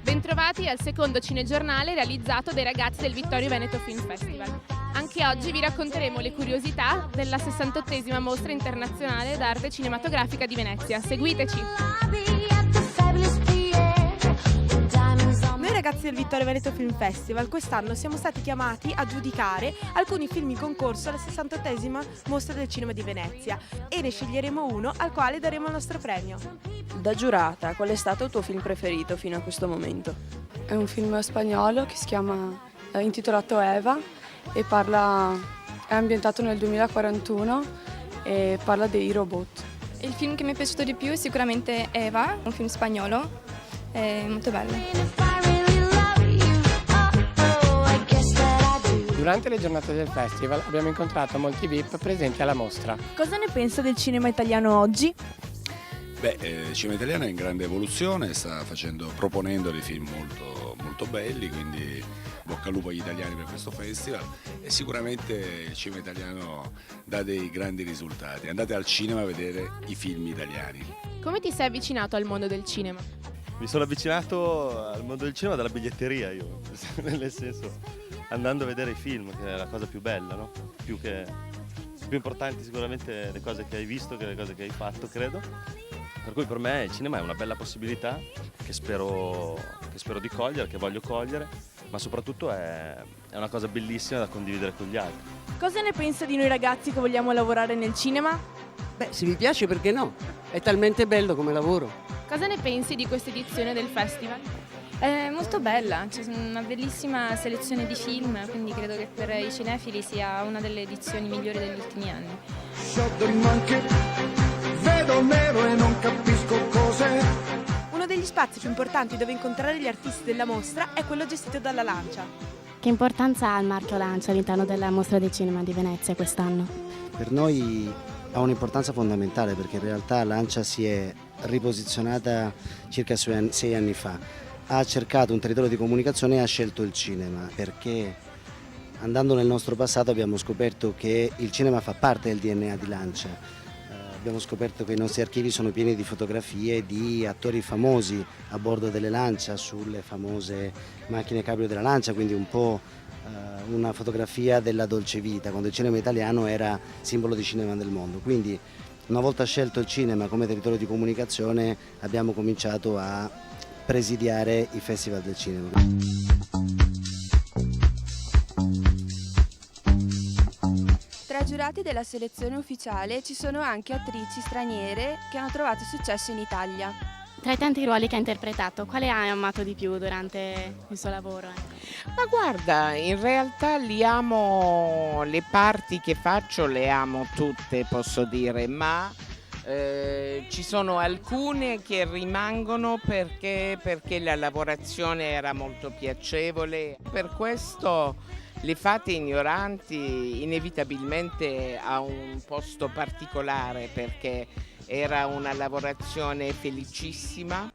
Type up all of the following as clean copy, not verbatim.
Bentrovati al secondo cinegiornale realizzato dai ragazzi del Vittorio Veneto Film Festival. Anche oggi vi racconteremo le curiosità della 68esima Mostra Internazionale d'Arte Cinematografica di Venezia. Seguiteci! Noi ragazzi del Vittorio Veneto Film Festival quest'anno siamo stati chiamati a giudicare alcuni film in concorso alla 68esima Mostra del Cinema di Venezia e ne sceglieremo uno al quale daremo il nostro premio. Da giurata, qual è stato il tuo film preferito fino a questo momento? È un film spagnolo che si chiama intitolato Eva e è ambientato nel 2041 e parla dei robot. Il film che mi è piaciuto di più è sicuramente Eva, un film spagnolo, è molto bello. Durante le giornate del festival abbiamo incontrato molti VIP presenti alla mostra. Cosa ne pensa del cinema italiano oggi? Il cinema italiano è in grande evoluzione, sta proponendo dei film molto belli, quindi bocca al lupo agli italiani per questo festival e sicuramente il cinema italiano dà dei grandi risultati. Andate al cinema a vedere i film italiani. Come ti sei avvicinato al mondo del cinema? Mi sono avvicinato al mondo del cinema dalla biglietteria io, nel senso andando a vedere i film, che è la cosa più bella, no? Più importanti sicuramente le cose che hai visto che le cose che hai fatto, credo. Per cui per me il cinema è una bella possibilità che spero di cogliere, che voglio cogliere, ma soprattutto è una cosa bellissima da condividere con gli altri. Cosa ne pensa di noi ragazzi che vogliamo lavorare nel cinema? Se mi piace perché no? È talmente bello come lavoro. Cosa ne pensi di questa edizione del festival? È molto bella, c'è una bellissima selezione di film, quindi credo che per i cinefili sia una delle edizioni migliori degli ultimi anni. Vedo nero e non capisco cos'è. Uno degli spazi più importanti dove incontrare gli artisti della mostra è quello gestito dalla Lancia. Che importanza ha il marchio Lancia all'interno della Mostra del Cinema di Venezia quest'anno? Per noi ha un'importanza fondamentale perché in realtà Lancia si è riposizionata circa 6 anni fa. Ha cercato un territorio di comunicazione e ha scelto il cinema perché andando nel nostro passato abbiamo scoperto che il cinema fa parte del DNA di Lancia. Abbiamo scoperto che i nostri archivi sono pieni di fotografie di attori famosi a bordo delle Lancia, sulle famose macchine cabrio della Lancia, quindi un po' una fotografia della dolce vita, quando il cinema italiano era simbolo di cinema del mondo. Quindi una volta scelto il cinema come territorio di comunicazione abbiamo cominciato a presidiare i festival del cinema. Tra i giurati della selezione ufficiale ci sono anche attrici straniere che hanno trovato successo in Italia. Tra i tanti ruoli che ha interpretato, quale hai amato di più durante il suo lavoro? Ma guarda, in realtà le parti che faccio le amo tutte, posso dire, ma ci sono alcune che rimangono perché la lavorazione era molto piacevole. Per questo Le fate ignoranti inevitabilmente ha un posto particolare perché era una lavorazione felicissima.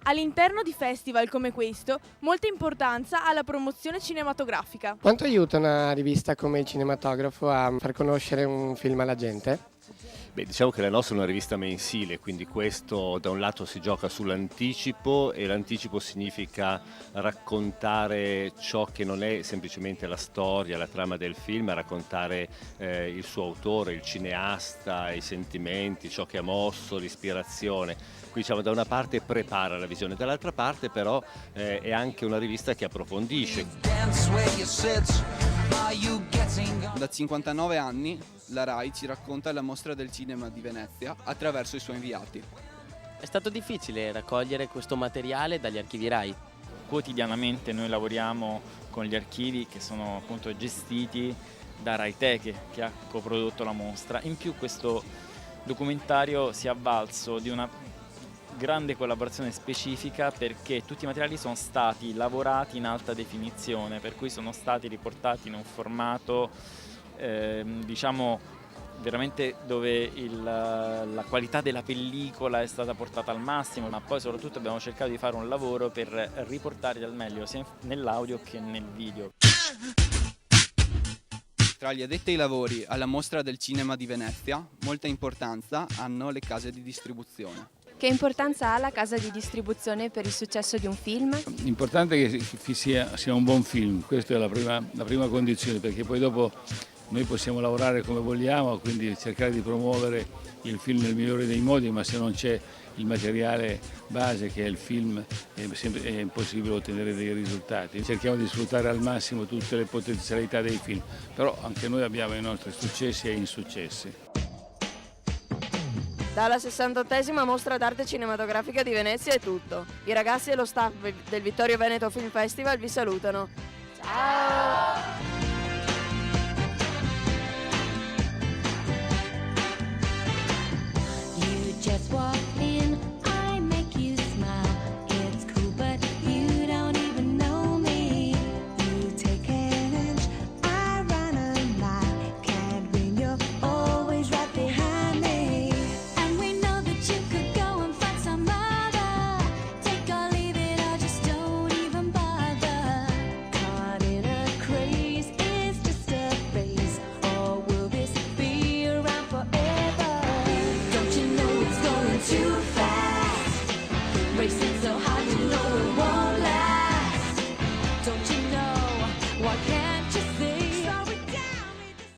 All'interno di festival come questo, molta importanza ha la promozione cinematografica. Quanto aiuta una rivista come il Cinematografo a far conoscere un film alla gente? Beh, diciamo che la nostra è una rivista mensile, quindi questo da un lato si gioca sull'anticipo e l'anticipo significa raccontare ciò che non è semplicemente la storia, la trama del film, ma raccontare il suo autore, il cineasta, i sentimenti, ciò che ha mosso, l'ispirazione. Quindi diciamo da una parte prepara la visione, dall'altra parte però è anche una rivista che approfondisce. Da 59 anni la RAI ci racconta la mostra del cinema di Venezia attraverso i suoi inviati. È stato difficile raccogliere questo materiale dagli archivi RAI? Quotidianamente noi lavoriamo con gli archivi che sono appunto gestiti da Rai Te che ha coprodotto la mostra. In più questo documentario si è avvalso di una grande collaborazione specifica perché tutti i materiali sono stati lavorati in alta definizione, per cui sono stati riportati in un formato diciamo veramente dove la qualità della pellicola è stata portata al massimo, ma poi soprattutto abbiamo cercato di fare un lavoro per riportare al meglio sia nell'audio che nel video. Tra gli addetti ai lavori alla Mostra del Cinema di Venezia, molta importanza hanno le case di distribuzione. Che importanza ha la casa di distribuzione per il successo di un film? L'importante è che sia un buon film, questa è la prima condizione, perché poi dopo noi possiamo lavorare come vogliamo, quindi cercare di promuovere il film nel migliore dei modi, ma se non c'è il materiale base che è il film è impossibile ottenere dei risultati. Cerchiamo di sfruttare al massimo tutte le potenzialità dei film, però anche noi abbiamo i nostri successi e insuccessi. Dalla 68esima Mostra d'Arte Cinematografica di Venezia è tutto. I ragazzi e lo staff del Vittorio Veneto Film Festival vi salutano. Ciao!